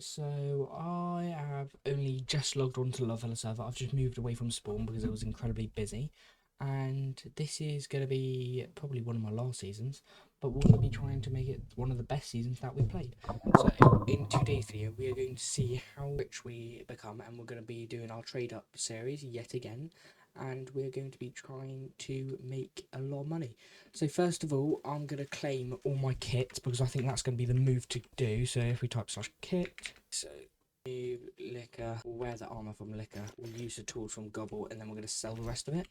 So I have only just logged on to Lovefellow Server. I've just moved away from spawn because it was incredibly busy. And this is going to be probably one of my last seasons, but we're going to be trying to make it one of the best seasons that we've played. So in today's video, we are going to see how rich we become, and we're going to be doing our trade up series yet again. And we're going to be trying to make a lot of money. So first of all, I'm going to claim all my kit because I think that's going to be the move to do. So if we type /kit, so new liquor, we'll wear the armor from liquor, we'll use the tools from gobble, and then we're going to sell the rest of it.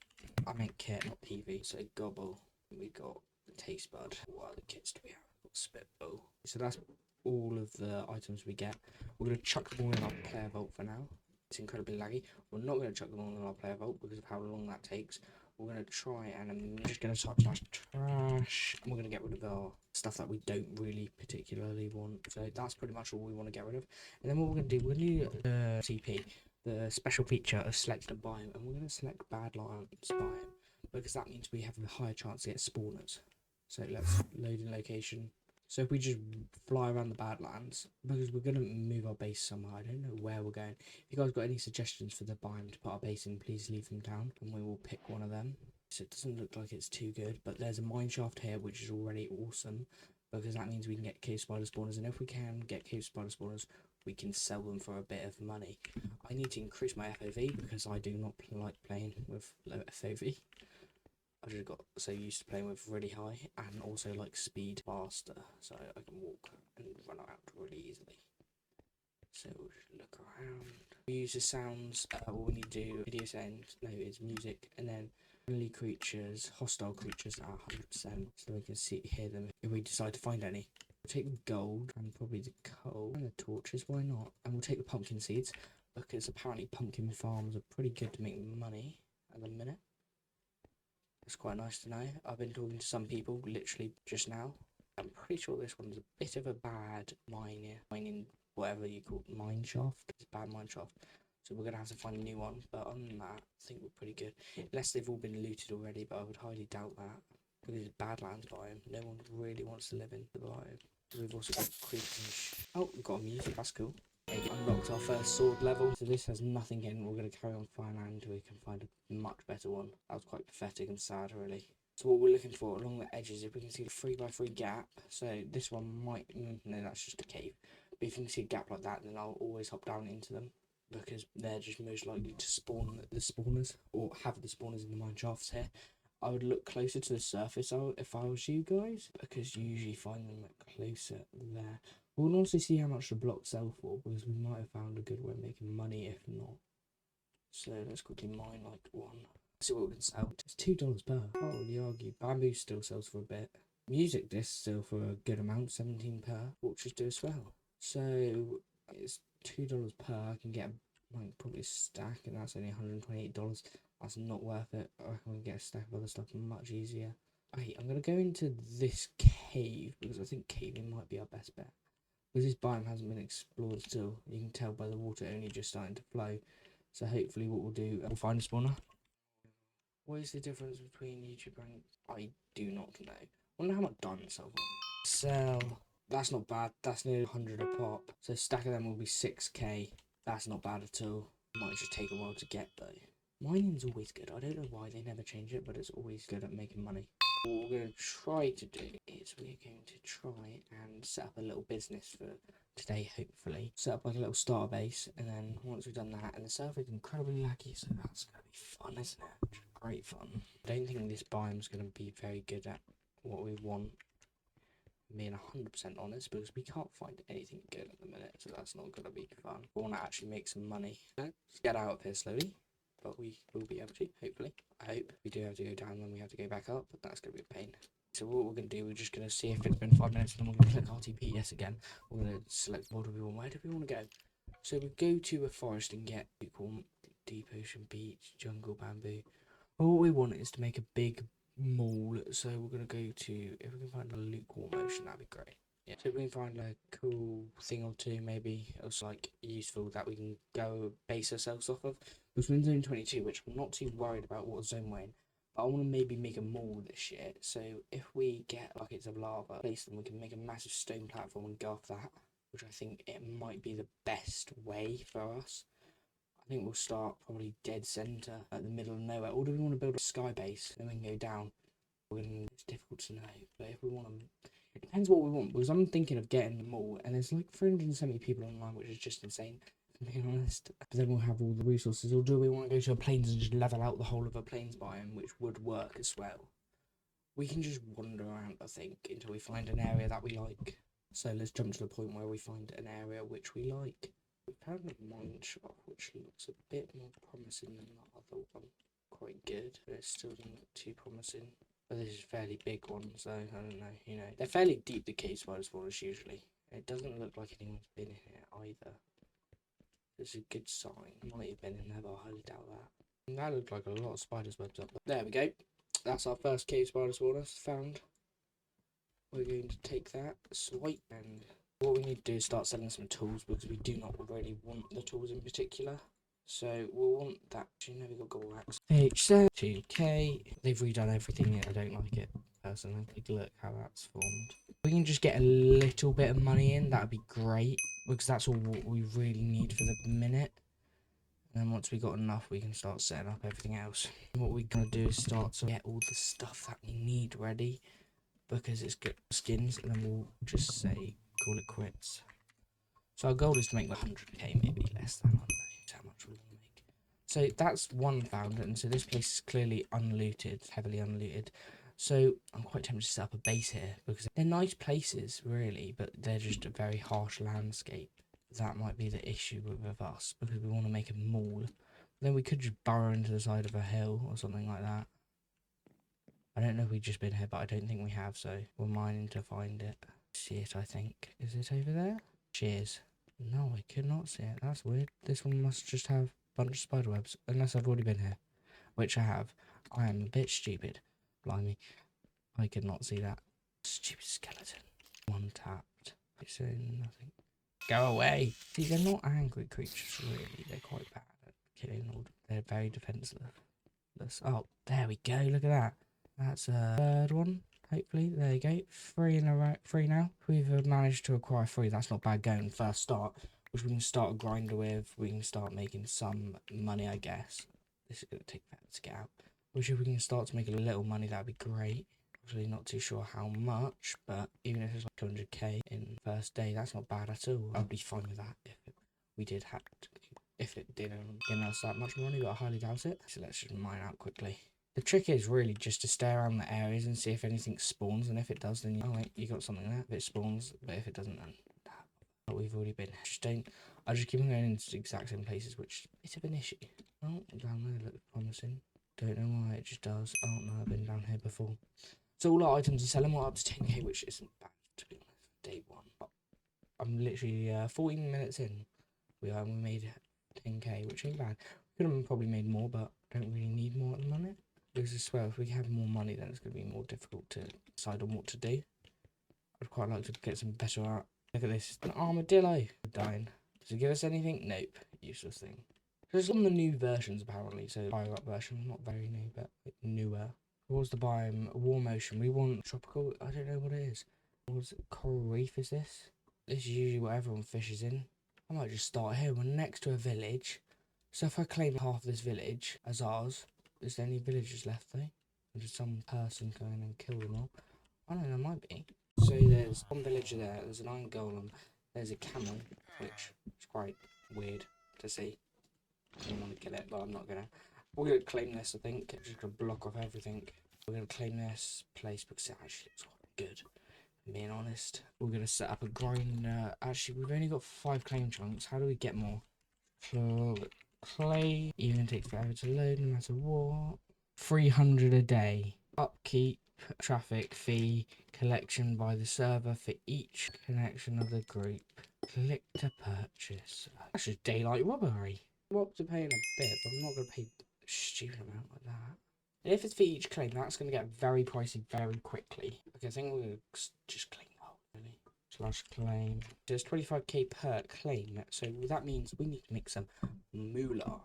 I meant kit, not PV. So gobble, we got the taste bud. What other kits do we have? We've got spitball. So that's all of the items we get. We're going to chuck them all in our player vault for now. It's incredibly laggy. We're not going to chuck them all in our player vault because of how long that takes. We're going to try, and I'm just going to type /trash, and we're going to get rid of our stuff that we don't really particularly want. So that's pretty much all we want to get rid of. And then what we're going to do, we're going to do the CP, the special feature of select a biome, and we're going to select Badlands biome because that means we have a higher chance to get spawners. So let's load in location. So if we just fly around the Badlands, because we're going to move our base somewhere, I don't know where we're going. If you guys got any suggestions for the biome to put our base in, please leave them down, and we will pick one of them. So it doesn't look like it's too good, but there's a mine shaft here, which is already awesome, because that means we can get cave spider spawners, and if we can get cave spider spawners, we can sell them for a bit of money. I need to increase my FOV, because I do not like playing with low FOV. I just got so used to playing with really high and also like speed faster, so I can walk and run around really easily. So we'll just look around. We use the sounds. What we need to do, video sounds, no, is music, and then friendly creatures, hostile creatures are 100%, so we can hear them if we decide to find any. We'll take the gold and probably the coal and the torches, why not? And we'll take the pumpkin seeds because apparently pumpkin farms are pretty good to make money at the minute. It's quite nice to know. I've been talking to some people literally just now. I'm pretty sure this one's a bit of a bad mining, whatever you call it, mine shaft. It's a bad mine shaft. So we're going to have to find a new one. But other than that, I think we're pretty good. Unless they've all been looted already, but I would highly doubt that. Because it's Badlands biome. No one really wants to live in the biome. We've also got creepers. Oh, we've got a music. That's cool. Unlocked our first sword level, so this has nothing in. We're going to carry on finding until we can find a much better one. That was quite pathetic and sad, really. So what we're looking for along the edges, if we can see the 3x3 gap, so this one might, no, that's just a cave, but if you can see a gap like that, then I'll always hop down into them, because they're just most likely to spawn the spawners, or have the spawners in the mine shafts here. I would look closer to the surface if I was you guys, because you usually find them closer there. We'll also see how much the blocks sell for, because we might have found a good way of making money if not. So let's quickly mine like one. See what we can sell. It's $2 per. Holy argue. Bamboo still sells for a bit. Music discs still for a good amount, 17 per. Watches do as well. So it's $2 per. I can get like probably a stack, and that's only $128. That's not worth it. I can get a stack of other stuff much easier. Okay, I'm gonna go into this cave because I think caving might be our best bet. Because this biome hasn't been explored still, you can tell by the water only just starting to flow. So hopefully what we'll do, we'll find a spawner. What is the difference between YouTube and I do not know. I wonder how much diamonds sell for. Sell. That's not bad. That's nearly 100 a pop. So a stack of them will be 6k. That's not bad at all. Might just take a while to get though. Mining's always good. I don't know why they never change it, but it's always good at making money. What we're going to try to do is we're going to try and set up a little business for today, hopefully. Set up like a little starter base, and then once we've done that, and the server is incredibly laggy, so that's going to be fun, isn't it? Great fun. I don't think this biome's going to be very good at what we want, being 100% honest, because we can't find anything good at the minute, so that's not going to be fun. We want to actually make some money. Let's get out of here slowly. But we will be able to, hopefully. I hope. We do have to go down, then we have to go back up, but that's going to be a pain. So what we're going to do, we're just going to see if it's been 5 minutes, and then we're going to click RTP yes again. We're going to select what do we want, where do we want to go? So we go to a forest and get deep ocean beach, jungle, bamboo. Well, what we want is to make a big mall, so we're going to go to, if we can find a lukewarm ocean, that'd be great. Yeah. So we can find a cool thing or two, maybe it's like useful that we can go base ourselves off of. Because we're in zone 22, which I'm not too worried about what zone we're in. But I want to maybe make a mall this year. So if we get buckets of lava, place them, we can make a massive stone platform and go off that. which I think it might be the best way for us. I think we'll start probably dead center at the middle of nowhere. Or do we want to build a sky base and then go down? It's difficult to know, but if we want to, it depends what we want. Because I'm thinking of getting them all, and there's like 370 people online, which is just insane, to be honest. But then we'll have all the resources. Or do we want to go to a plains and just level out the whole of a plains biome, which would work as well? We can just wander around, I think, until we find an area that we like. So let's jump to the point where we find an area which we like. We found a mine shop, which looks a bit more promising than the other one. Quite good, but it still doesn't look too promising. But this is a fairly big one, so I don't know, you know. They're fairly deep, the cave spider spawners, usually. It doesn't look like anyone's been in here either. It's a good sign. Might have been in there, but I highly doubt that. And that looked like a lot of spiders webs up there. There we go. That's our first cave spider spawner found. We're going to take that, swipe, and what we need to do is start selling some tools, because we do not really want the tools in particular. So we'll want that. You know, we've got gold axe. H2K. They've redone everything yet. I don't like it personally. Take a look how that's formed. We can just get a little bit of money in. That would be great, because that's all what we really need for the minute. And then once we got enough, we can start setting up everything else. And what we're gonna do is start to get all the stuff that we need ready, because it's good skins, and then we'll just say call it quits. So our goal is to make like 100k, maybe less than. I don't know how much we want to make. So that's one found, and so this place is clearly unlooted, heavily unlooted. So I'm quite tempted to set up a base here, because they're nice places really, but they're just a very harsh landscape. That might be the issue with us, because we want to make a mall. Then we could just burrow into the side of a hill or something like that. I don't know if we've just been here, but I don't think we have, so we're mining to find it. See it, I think. Is it over there? Cheers. No, I could not see it. That's weird. This one must just have a bunch of spider webs, unless I've already been here, which I have. I am a bit stupid. Blimey. I could not see that. Stupid skeleton. One tapped. It's saying nothing. Go away. See, they're not angry creatures, really. They're quite bad at killing. They're very defenseless. Oh, there we go. Look at that. That's a third one. Hopefully, there you go. 3 in a row. 3 now. We've managed to acquire 3. That's not bad going first start, which we can start a grinder with. We can start making some money, I guess. This is going to take forever to get out. Which if we can start to make a little money, that'd be great. Actually, not too sure how much, but even if it's like 200k in first day, that's not bad at all. I'd be fine with that we did have to. If it didn't give us that much money, but I highly doubt it. So let's just mine out quickly. The trick is really just to stay around the areas and see if anything spawns, and if it does, then you got something there. If it spawns, but if it doesn't, then but we've already been. I just keep on going into the exact same places, which is a bit of an issue. Oh, down there looks promising. Don't know why it just does. Oh no, I've been down here before. So all our items are selling. We're up to 10k, which isn't bad to be honest. Day one. I'm literally 14 minutes in. We made 10k, which ain't bad. Could have probably made more, but don't really need more at the moment. Because I swear, if we have more money, then it's going to be more difficult to decide on what to do. I'd quite like to get some better art. Look at this, an armadillo. Dying. Does it give us anything? Nope. Useless thing. There's on the new versions apparently, so higher up version, not very new, but newer. What's the biome? Warm ocean. We want tropical. I don't know what it is. What's it? Coral reef is this? This is usually what everyone fishes in. I might just start here. We're next to a village. So if I claim half of this village as ours, is there any villagers left though? Or did some person go in and kill them all? I don't know, there might be. So there's one villager there. There's an iron golem. There's a camel, which is quite weird to see. I don't want to kill it, but I'm not going to. We're going to claim this, I think. I'm just going to block off everything. We're going to claim this place because it actually looks quite good. Being honest, we're going to set up a grind. Actually, we've only got 5 claim chunks. How do we get more? Clay. Even takes forever to load, no matter what. 300 a day. Upkeep, traffic fee, collection by the server for each connection of the group. Click to purchase. That's just daylight robbery. I'm up to paying a bit, but I'm not going to pay a stupid amount like that. And if it's for each claim, that's going to get very pricey very quickly. Okay, I think we're going to just claim the whole, really. Slash claim. There's 25k per claim, so that means we need to make some moolah.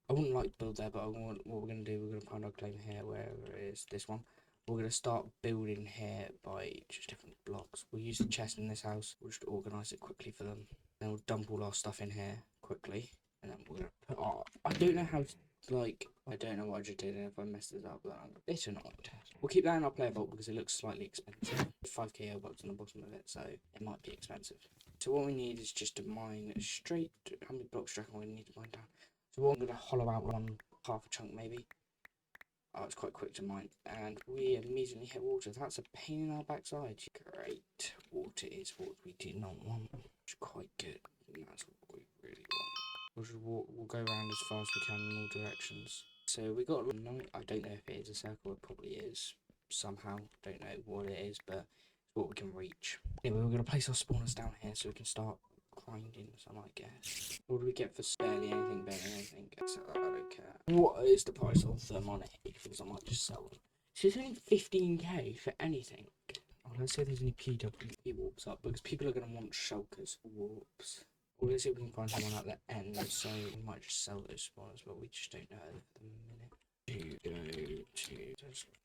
I wouldn't like to build there, but what we're going to do, we're going to find our claim here, wherever it is, this one. We're going to start building here by just different blocks. We'll use the chest in this house. We'll just organise it quickly for them. Then we'll dump all our stuff in here quickly. And then we're going to put our... I don't know how to, like... I don't know what I just did, and if I messed this up, then I'm a bit annoyed. We'll keep that in our player vault because it looks slightly expensive. 5k bucks on the bottom of it, so it might be expensive. So what we need is just to mine straight... How many blocks do you reckon we need to mine down? So I'm going to hollow out one half a chunk, maybe. Oh, it's quite quick to mine. And we immediately hit water. That's a pain in our backside. Great. Water is what we did not want. It's quite good. That's what we really want. We'll just walk, we'll go around as far as we can in all directions. So we got a night. I don't know if it is a circle. It probably is. Somehow. Don't know what it is, but it's what we can reach. Anyway, we're going to place our spawners down here so we can start grinding some, I guess. What do we get for barely anything, so I don't care. What is the price of them on it? Because I might just sell them. So it's only 15k for anything. Oh, let's see if there's any PWP warps up, because people are going to want shulkers warps. Well, let's see if we can find someone at the end, so we might just sell those spawns, but we just don't know at the minute.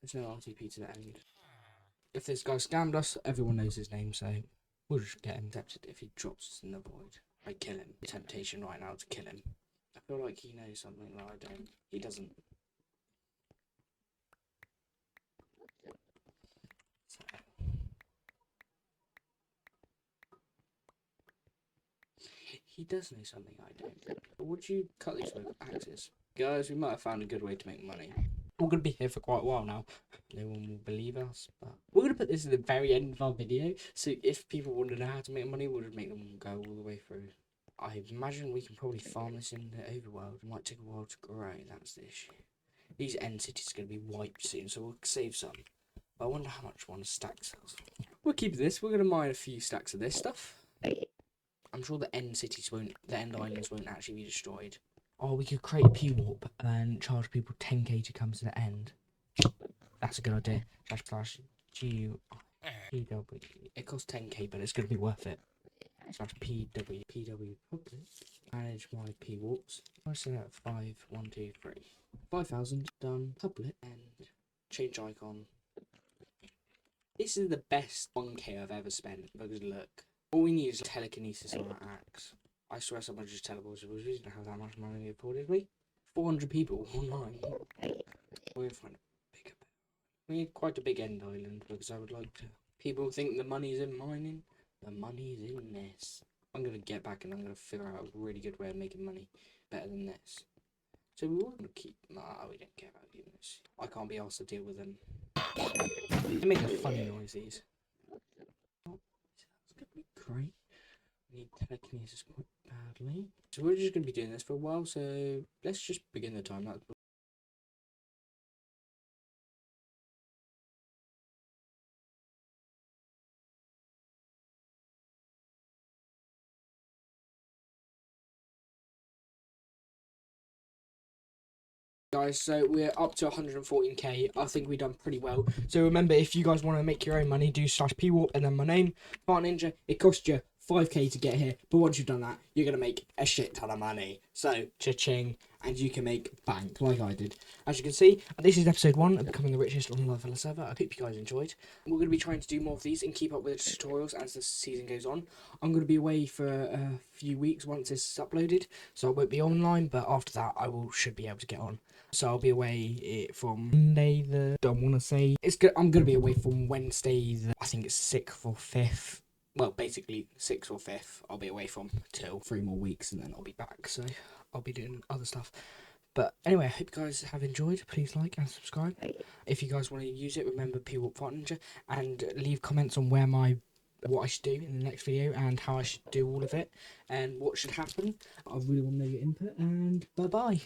There's no RTP to the end. If this guy scammed us, everyone knows his name, so we'll just get him tempted if he drops us in the void. I kill him. Temptation right now to kill him. I feel like he knows something that I don't. He doesn't. So. He does know something I don't. But would you cut these with axes? Guys, we might have found a good way to make money. We're going to be here for quite a while now. No one will believe us, but we're going to put this at the very end of our video. So if people want to know how to make money, we'll just make them go all the way through. I imagine we can probably farm this in the overworld. It might take a while to grow, that's the issue. These end cities are going to be wiped soon, so we'll save some. But I wonder how much one stack sells. We'll keep this. We're going to mine a few stacks of this stuff. I'm sure the end cities won't, the end islands won't actually be destroyed. Or we could create a P-warp and charge people 10k to come to the end. That's a good idea. Slash G-U-P-W. It costs 10k, but it's going to be worth it. Slash PW public. Manage my P-warps. I set at 5, 1, 2, 3. 5,000 done. Public and change icon. This is the best 1k I've ever spent. Because look, all we need is telekinesis on our axe. I swear someone just teleported. We didn't have that much money afforded, we? 400 people online. We'll find a bigger. We need quite a big end island because I would like to. People think the money's in mining. The money's in this. I'm going to get back and I'm going to figure out a really good way of making money better than this. So we want to keep. Nah, we don't care about doing this. I can't be asked to deal with them. They make a funny noises. Oh, that's going to be great. We need telekinesis quite badly. So we're just going to be doing this for a while. So let's just begin the time. That's guys, so we're up to 114k. I think we've done pretty well. So remember, if you guys want to make your own money, do slash pwarp and then my name, Fart Ninja. It costs you 5k to get here, but once you've done that, you're gonna make a shit ton of money. So cha-ching, and you can make bank like I did. As you can see, this is episode 1 of becoming the richest on the Lovefellow Server. I hope you guys enjoyed. We're gonna be trying to do more of these and keep up with the tutorials as the season goes on. I'm gonna be away for a few weeks once this is uploaded, so I won't be online. But after that, I should be able to get on. So I'll be away from Monday the. Don't want to say it's good. I'm gonna be away from Wednesday the. I think it's 6th or 5th. Well, basically 6th or 5th. I'll be away from till 3 more weeks, and then I'll be back. So I'll be doing other stuff. But anyway, I hope you guys have enjoyed. Please like and subscribe. If you guys want to use it, remember Pwarp Fart Ninja, and leave comments on what I should do in the next video and how I should do all of it and what should happen. I really want to know your input, and bye bye.